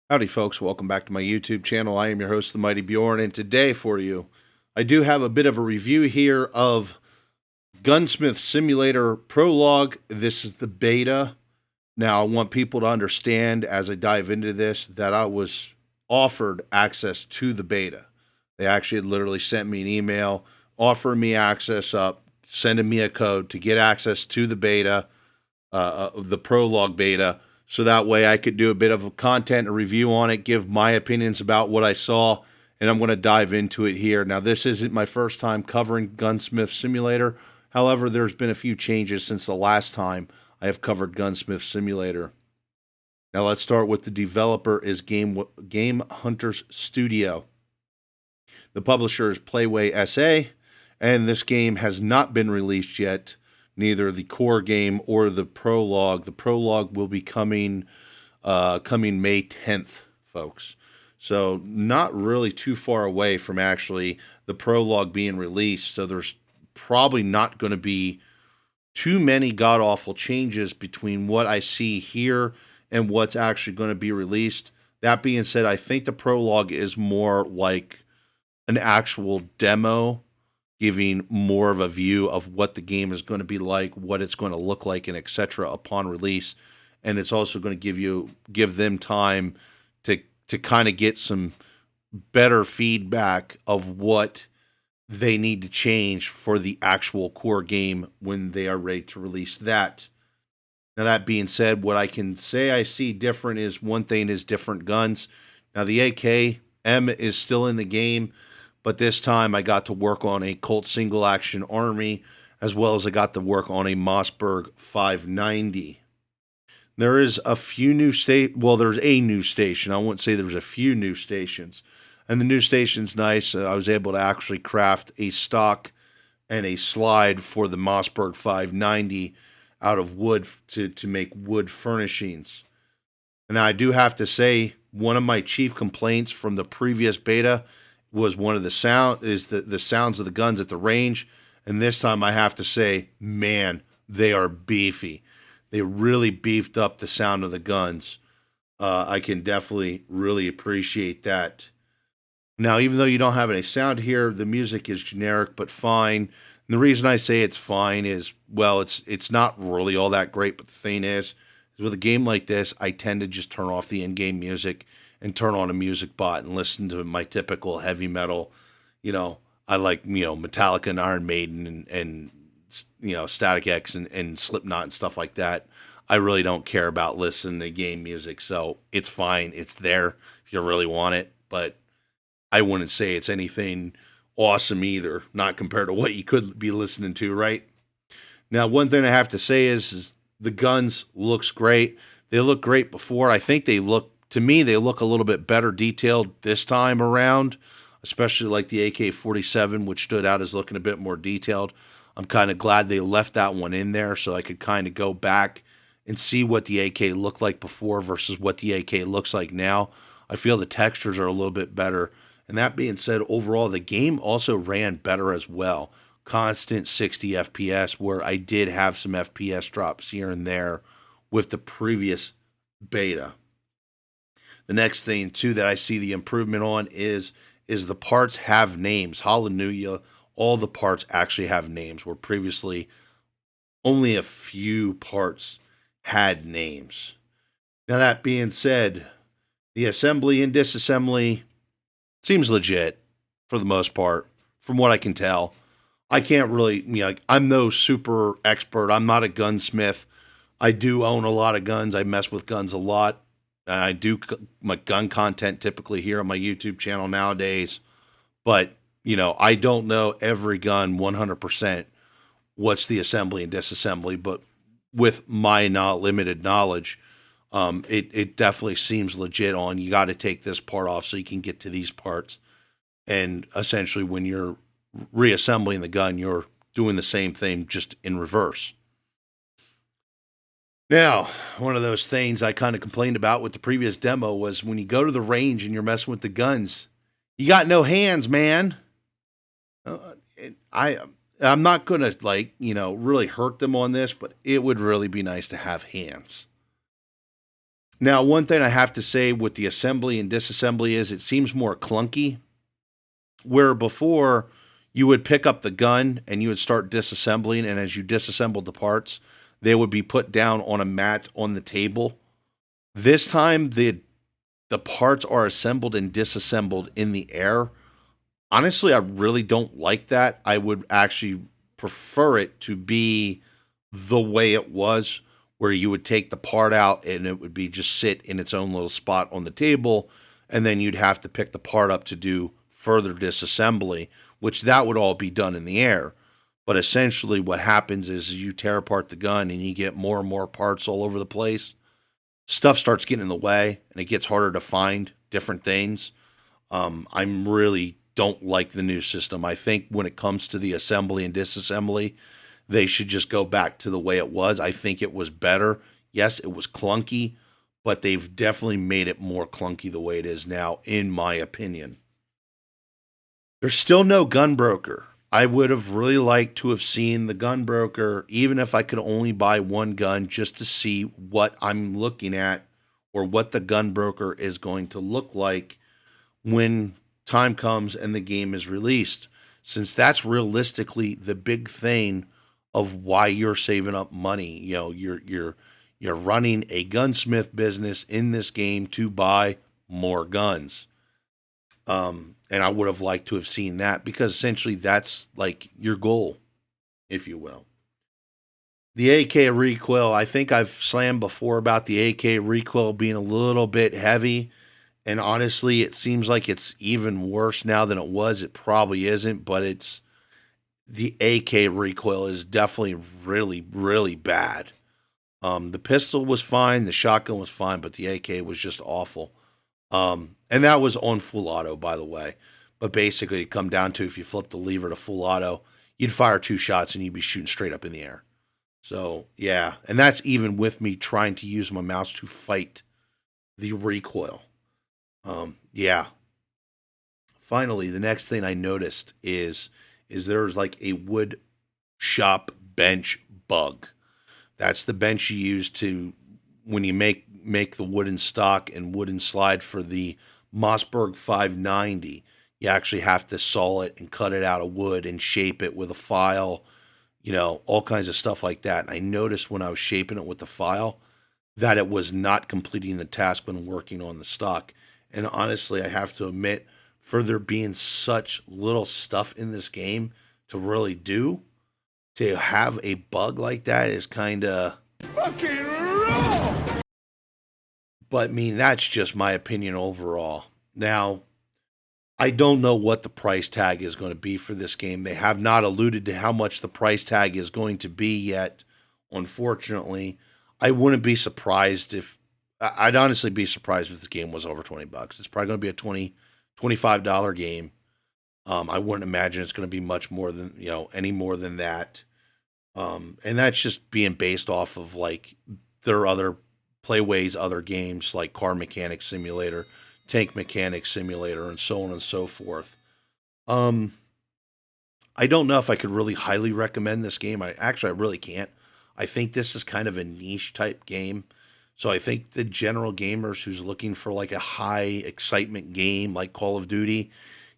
Howdy, folks. Welcome back to my YouTube channel. I am your host, the Mighty Bjorn, and today for you, I do have a bit of a review here of Gunsmith Simulator Prologue. This is the beta. Now, I want people to understand as I dive into this that I was offered access to the beta. They actually had literally sent me an email offering me access sending me a code to get access to the beta, the Prologue beta, so that way I could do a bit of a content, a review on it, give my opinions about what I saw, and I'm going to dive into it here. Now, this isn't my first time covering Gunsmith Simulator. However, there's been a few changes since the last time I have covered Gunsmith Simulator. Now, let's start with the developer is Game Hunters Studio. The publisher is Playway SA, and this game has not been released yet, neither the core game or the prologue. The prologue will be coming May 10th, folks. So not really too far away from actually the prologue being released. So there's probably not going to be too many god-awful changes between what I see here and what's actually going to be released. That being said, I think the prologue is more like an actual demo, giving more of a view of what the game is going to be like, what it's going to look like, and etc. upon release. And it's also going to give them time to kind of get some better feedback of what they need to change for the actual core game when they are ready to release that. Now, that being said, what I can say I see different is one thing is different guns. Now, the AKM is still in the game, but this time I got to work on a Colt single action army, as well as I got to work on a Mossberg 590. There is a few new there's a new station. I wouldn't say there's a few new stations. And the new station's nice. I was able to actually craft a stock and a slide for the Mossberg 590 out of wood to make wood furnishings. And I do have to say, one of my chief complaints from the previous beta was the sounds of the guns at the range. And this time I have to say, man, they are beefy. They really beefed up the sound of the guns. I can definitely really appreciate that. Now, even though you don't have any sound here, the music is generic but fine. And the reason I say it's fine is, well, it's not really all that great. But the thing is with a game like this, I tend to just turn off the in-game music and turn on a music bot and listen to my typical heavy metal. I like Metallica and Iron Maiden and Static X and Slipknot and stuff like that. I really don't care about listening to game music, so it's fine. It's there if you really want it, but I wouldn't say it's anything awesome either, not compared to what you could be listening to, right? Now, one thing I have to say is the guns looks great. They look great before. I think they look a little bit better detailed this time around, especially like the AK-47, which stood out as looking a bit more detailed. I'm kind of glad they left that one in there so I could kind of go back and see what the AK looked like before versus what the AK looks like now. I feel the textures are a little bit better. And that being said, overall, the game also ran better as well. Constant 60 FPS, where I did have some FPS drops here and there with the previous beta. The next thing, too, that I see the improvement on is the parts have names. Hallelujah. All the parts actually have names, where previously only a few parts had names. Now, that being said, the assembly and disassembly seems legit for the most part, from what I can tell. I can't really, I'm no super expert. I'm not a gunsmith. I do own a lot of guns. I mess with guns a lot. I do my gun content typically here on my YouTube channel nowadays. But, I don't know every gun 100% what's the assembly and disassembly. But with my not limited knowledge, it definitely seems legit on you got to take this part off so you can get to these parts. And essentially, when you're reassembling the gun, you're doing the same thing just in reverse. Now, one of those things I kind of complained about with the previous demo was when you go to the range and you're messing with the guns, you got no hands, man. I'm not gonna really hurt them on this, but it would really be nice to have hands. Now, one thing I have to say with the assembly and disassembly is it seems more clunky, where before you would pick up the gun and you would start disassembling, and as you disassembled the parts, they would be put down on a mat on the table. This time, the parts are assembled and disassembled in the air. Honestly, I really don't like that. I would actually prefer it to be the way it was, where you would take the part out and it would be just sit in its own little spot on the table, and then you'd have to pick the part up to do further disassembly, which that would all be done in the air. But essentially what happens is you tear apart the gun and you get more and more parts all over the place. Stuff starts getting in the way and it gets harder to find different things. I'm really don't like the new system. I think when it comes to the assembly and disassembly, they should just go back to the way it was. I think it was better. Yes, it was clunky, but they've definitely made it more clunky the way it is now, in my opinion. There's still no gun broker. I would have really liked to have seen the gun broker, even if I could only buy one gun, just to see what I'm looking at or what the gun broker is going to look like when time comes and the game is released, since that's realistically the big thing of why you're saving up money. You know, you're running a gunsmith business in this game to buy more guns. And I would have liked to have seen that, because essentially that's like your goal, if you will. The AK recoil, I think I've slammed before about the AK recoil being a little bit heavy. And honestly, it seems like it's even worse now than it was. It probably isn't, but it's the AK recoil is definitely really, really bad. The pistol was fine, the shotgun was fine, but the AK was just awful. And that was on full auto, by the way. But basically, it come down to, if you flip the lever to full auto, you'd fire 2 shots and you'd be shooting straight up in the air. So, yeah. And that's even with me trying to use my mouse to fight the recoil. Yeah. Finally, the next thing I noticed is there's like a wood shop bench bug. That's the bench you use to, when you make the wooden stock and wooden slide for the Mossberg 590. You actually have to saw it and cut it out of wood and shape it with a file, you know, all kinds of stuff like that. And I noticed when I was shaping it with the file that it was not completing the task when working on the stock. And honestly, I have to admit, for there being such little stuff in this game to really do, to have a bug like that is kind of fucking raw. But I mean, that's just my opinion overall. Now, I don't know what the price tag is going to be for this game. They have not alluded to how much the price tag is going to be yet, unfortunately. I wouldn't be surprised if, I'd honestly be surprised if the game was over $20. It's probably going to be a $25 game. I wouldn't imagine it's going to be much more than, you know, any more than that. And that's just being based off of like their other Playway's other games like Car Mechanic Simulator, Tank Mechanic Simulator, and so on and so forth. I don't know if I could really highly recommend this game. I really can't. I think this is kind of a niche type game. So I think the general gamers who's looking for like a high excitement game like Call of Duty,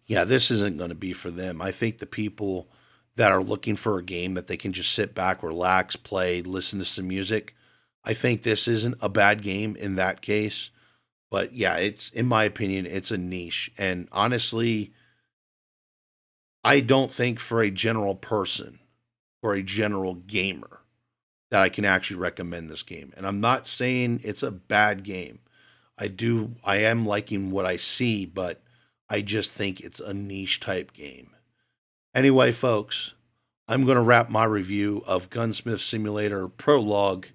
yeah, this isn't going to be for them. I think the people that are looking for a game that they can just sit back, relax, play, listen to some music, I think this isn't a bad game in that case. But yeah, it's, in my opinion, it's a niche. And honestly, I don't think for a general person, for a general gamer, that I can actually recommend this game. And I'm not saying it's a bad game. I am liking what I see, but I just think it's a niche type game. Anyway, folks, I'm going to wrap my review of Gunsmith Simulator Prologue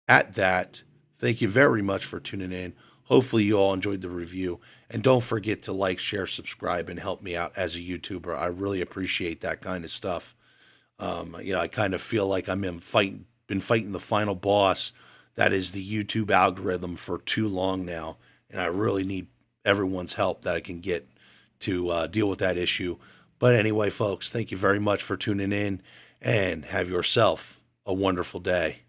at that. Thank you very much for tuning in. Hopefully you all enjoyed the review. And don't forget to like, share, subscribe, and help me out as a YouTuber. I really appreciate that kind of stuff. I kind of feel like been fighting the final boss that is the YouTube algorithm for too long now. And I really need everyone's help that I can get to deal with that issue. But anyway, folks, thank you very much for tuning in, and have yourself a wonderful day.